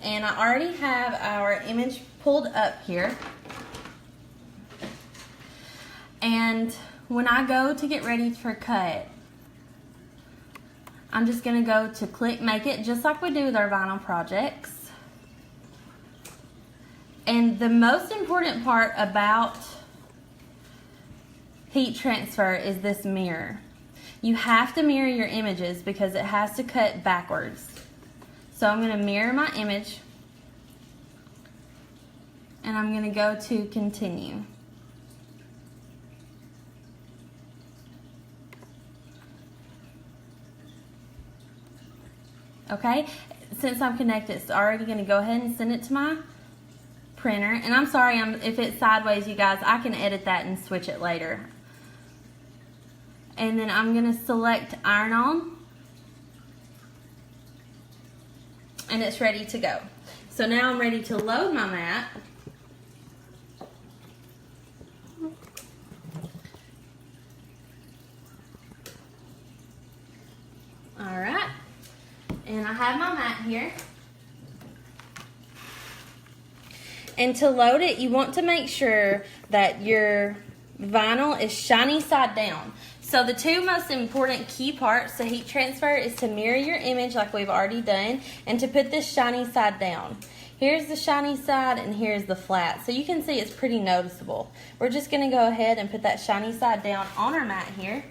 and I already have our image pulled up here. And when I go to get ready for cut, I'm just going to go to click make it, just like we do with our vinyl projects. And the most important part about heat transfer is this mirror. You have to mirror your images because it has to cut backwards. So I'm going to mirror my image, and I'm going to go to continue. Okay, since I'm connected, it's already going to go ahead and send it to my printer. And I'm sorry if it's sideways, you guys. I can edit that and switch it later. And then I'm going to select iron on, and it's ready to go. So now I'm ready to load my mat. All right. And I have my mat here. And to load it, you want to make sure that your vinyl is shiny side down. So the two most important key parts to heat transfer is to mirror your image like we've already done, and to put this shiny side down. Here's the shiny side and here's the flat. So you can see it's pretty noticeable. We're just going to go ahead and put that shiny side down on our mat here.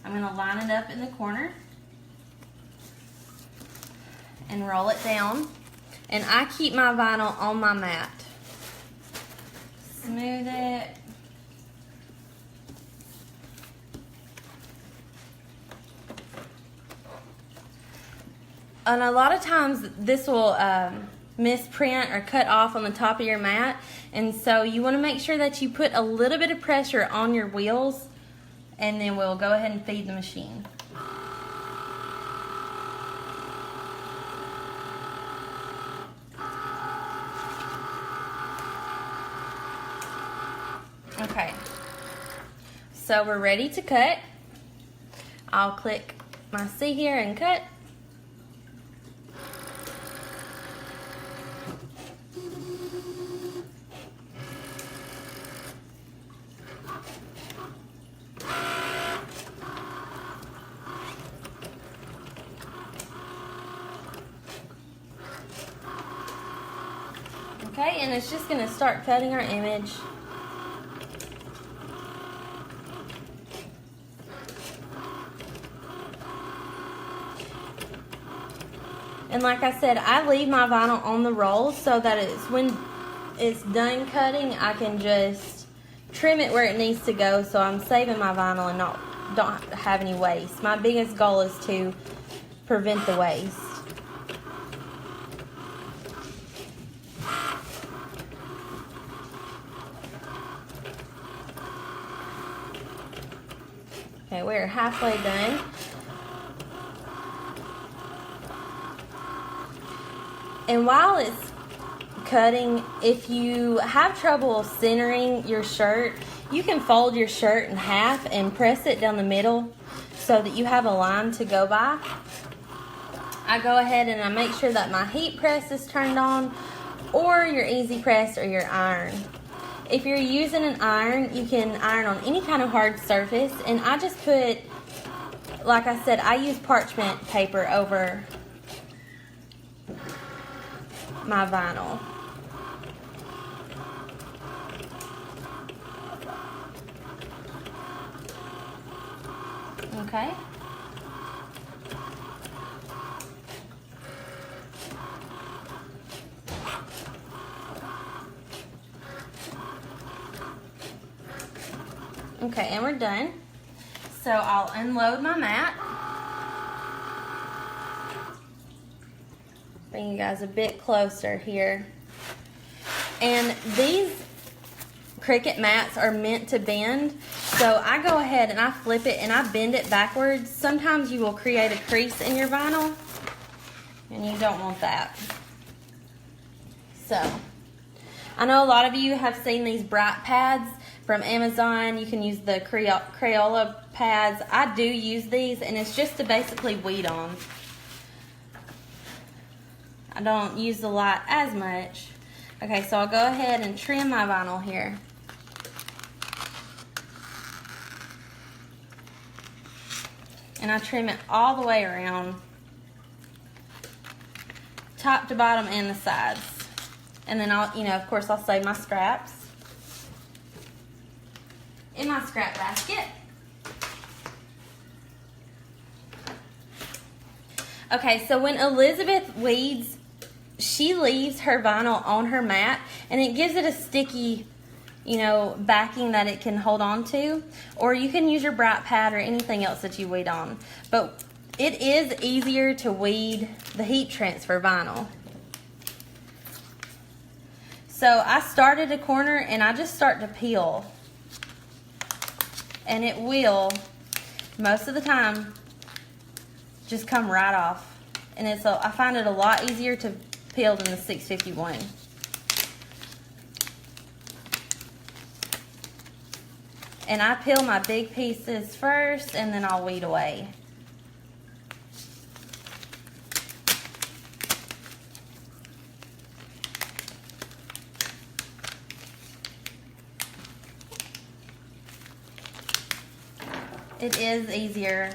I'm going to line it up in the corner and roll it down. And I keep my vinyl on my mat. Smooth it. And a lot of times this will misprint or cut off on the top of your mat. And so you want to make sure that you put a little bit of pressure on your wheels, and then we'll go ahead and feed the machine. Okay, so we're ready to cut. I'll click my C here and cut. Okay, and it's just going to start cutting our image. And like I said, I leave my vinyl on the roll so that when it's done cutting, I can just trim it where it needs to go, so I'm saving my vinyl and don't have any waste. My biggest goal is to prevent the waste. Okay, we're halfway done. And while it's cutting, if you have trouble centering your shirt, you can fold your shirt in half and press it down the middle so that you have a line to go by. I go ahead and I make sure that my heat press is turned on, or your easy press or your iron. If you're using an iron, you can iron on any kind of hard surface, and I just put, like I said, I use parchment paper over my vinyl. Okay. Okay, and we're done. So I'll unload my mat. Bring you guys a bit closer here. And these Cricut mats are meant to bend. So I go ahead and I flip it and I bend it backwards. Sometimes you will create a crease in your vinyl, and you don't want that. So I know a lot of you have seen these bright pads from Amazon. You can use the Crayola pads. I do use these, and it's just to basically weed on. I don't use the light as much. Okay, so I'll go ahead and trim my vinyl here. And I trim it all the way around, top to bottom and the sides. And then I'll, of course, I'll save my scraps in my scrap basket. Okay, so when Elizabeth weeds, she leaves her vinyl on her mat, and it gives it a sticky, backing that it can hold on to. Or you can use your bright pad or anything else that you weed on. But it is easier to weed the heat transfer vinyl. So I started a corner and I just start to peel. And it will, most of the time, just come right off. And I find it a lot easier to peel than the 651. And I peel my big pieces first, and then I'll weed away. It is easier.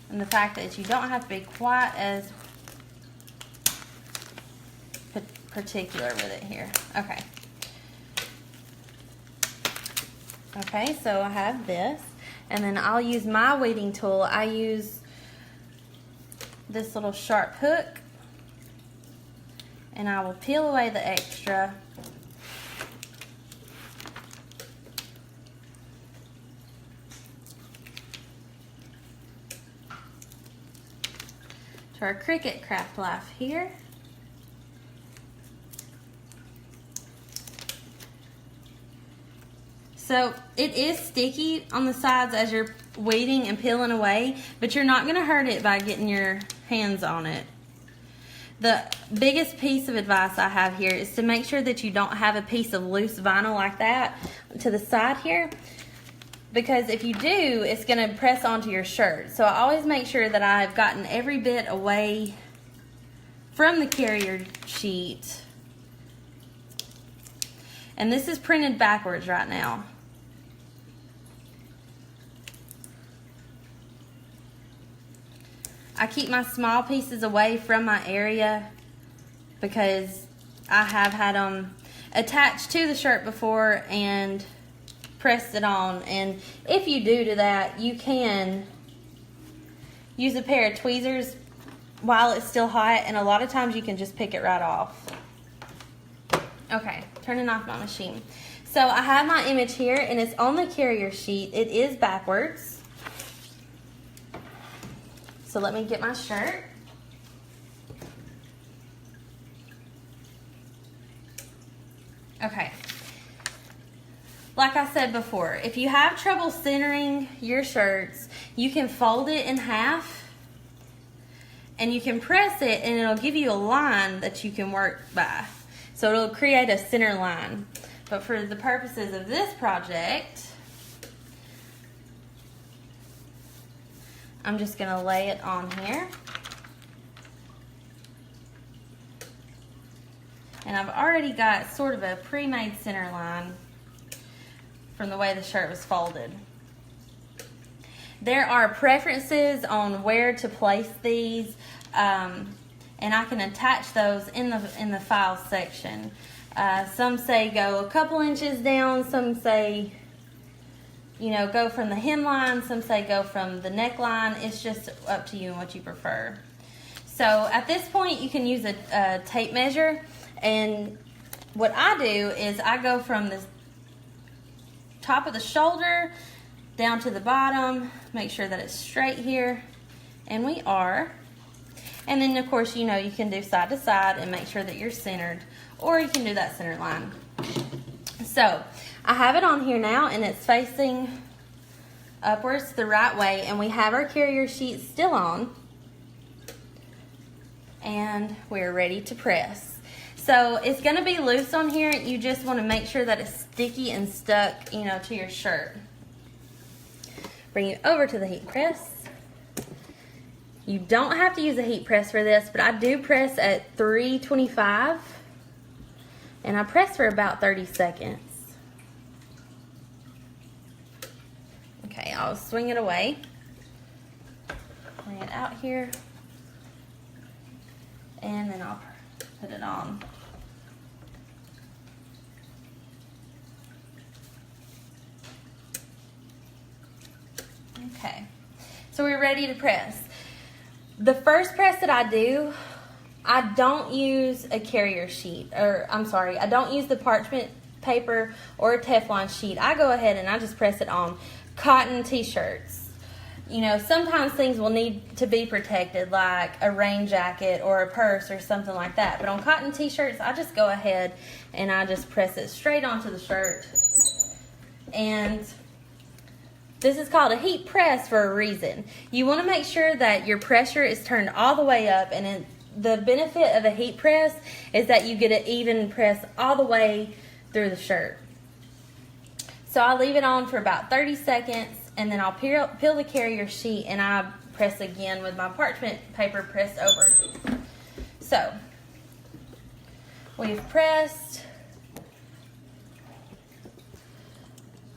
And the fact that you don't have to be quite as particular with it here. Okay. Okay, so I have this. And then I'll use my weeding tool. I use this little sharp hook. And I will peel away the extra. To our Cricut Craft Life here. So it is sticky on the sides as you're weeding and peeling away, but you're not going to hurt it by getting your hands on it. The biggest piece of advice I have here is to make sure that you don't have a piece of loose vinyl like that to the side here, because if you do, it's going to press onto your shirt. So I always make sure that I've gotten every bit away from the carrier sheet. And this is printed backwards right now. I keep my small pieces away from my area because I have had them attached to the shirt before and pressed it on. And if you do that, you can use a pair of tweezers while it's still hot, and a lot of times you can just pick it right off. Okay, turning off my machine. So I have my image here, and it's on the carrier sheet. It is backwards. So let me get my shirt. Okay. Like I said before, if you have trouble centering your shirts, you can fold it in half and you can press it, and it'll give you a line that you can work by. So it'll create a center line. But for the purposes of this project, I'm just going to lay it on here. And I've already got sort of a pre-made center line from the way the shirt was folded. There are preferences on where to place these, and I can attach those in the file section. Some say go a couple inches down, some say go from the hemline, some say go from the neckline. It's just up to you and what you prefer. So at this point you can use a tape measure, and what I do is I go from the top of the shoulder down to the bottom, make sure that it's straight here, and we are. And then of course you can do side to side and make sure that you're centered, or you can do that center line. So I have it on here now, and it's facing upwards the right way, and we have our carrier sheet still on, and we're ready to press. So it's going to be loose on here. You just want to make sure that it's sticky and stuck, to your shirt. Bring it over to the heat press. You don't have to use a heat press for this, but I do press at 325, and I press for about 30 seconds. Okay, I'll swing it away. Bring it out here, and then I'll put it on. Okay, so we're ready to press. The first press that I do, I don't use a carrier sheet, or I'm sorry, I don't use the parchment paper or a Teflon sheet. I go ahead and I just press it on cotton t-shirts. You know, sometimes things will need to be protected, like a rain jacket or a purse or something like that. But on cotton t-shirts, I just go ahead and I just press it straight onto the shirt. And this is called a heat press for a reason. You want to make sure that your pressure is turned all the way up, and the benefit of a heat press is that you get an even press all the way through the shirt. So I'll leave it on for about 30 seconds, and then I'll peel the carrier sheet, and I press again with my parchment paper pressed over. So we've pressed,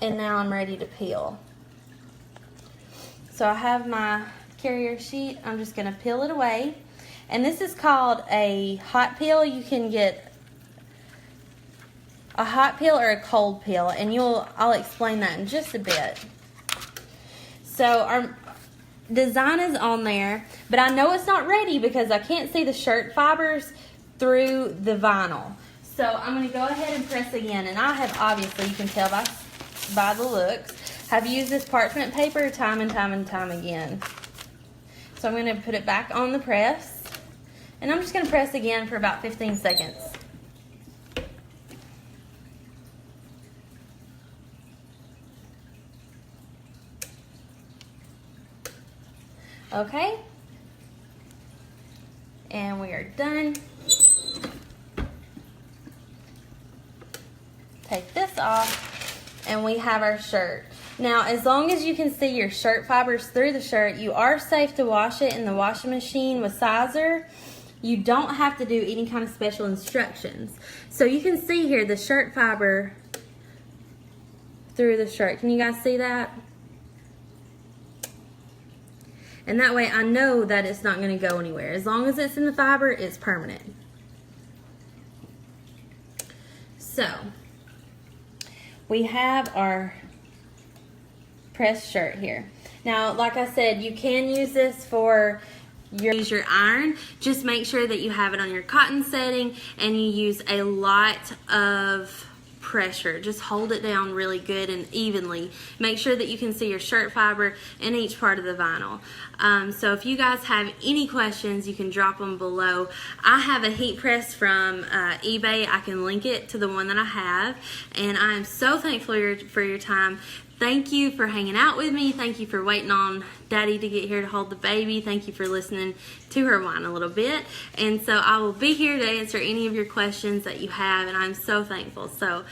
and now I'm ready to peel. So I have my carrier sheet. I'm just going to peel it away. And this is called a hot peel. You can get a hot peel or a cold peel, and I'll explain that in just a bit. So our design is on there, but I know it's not ready because I can't see the shirt fibers through the vinyl. So I'm going to go ahead and press again, and I have, obviously, you can tell by the looks, have used this parchment paper time and time and time again. So I'm going to put it back on the press, and I'm just going to press again for about 15 seconds. Okay, and we are done. Take this off, and we have our shirt. Now, as long as you can see your shirt fibers through the shirt, you are safe to wash it in the washing machine with Sizer. You don't have to do any kind of special instructions. So you can see here the shirt fiber through the shirt. Can you guys see that? And that way I know that it's not going to go anywhere. As long as it's in the fiber, it's permanent. So we have our pressed shirt here. Now, like I said, you can use this for your iron. Just make sure that you have it on your cotton setting and you use a lot of pressure. Just hold it down really good and evenly. Make sure that you can see your shirt fiber in each part of the vinyl. So if you guys have any questions, you can drop them below. I have a heat press from eBay. I can link it to the one that I have, and I am so thankful for your time. Thank you for hanging out with me. Thank you for waiting on Daddy to get here to hold the baby. Thank you for listening to her whine a little bit. And so I will be here to answer any of your questions that you have, and I'm so thankful. So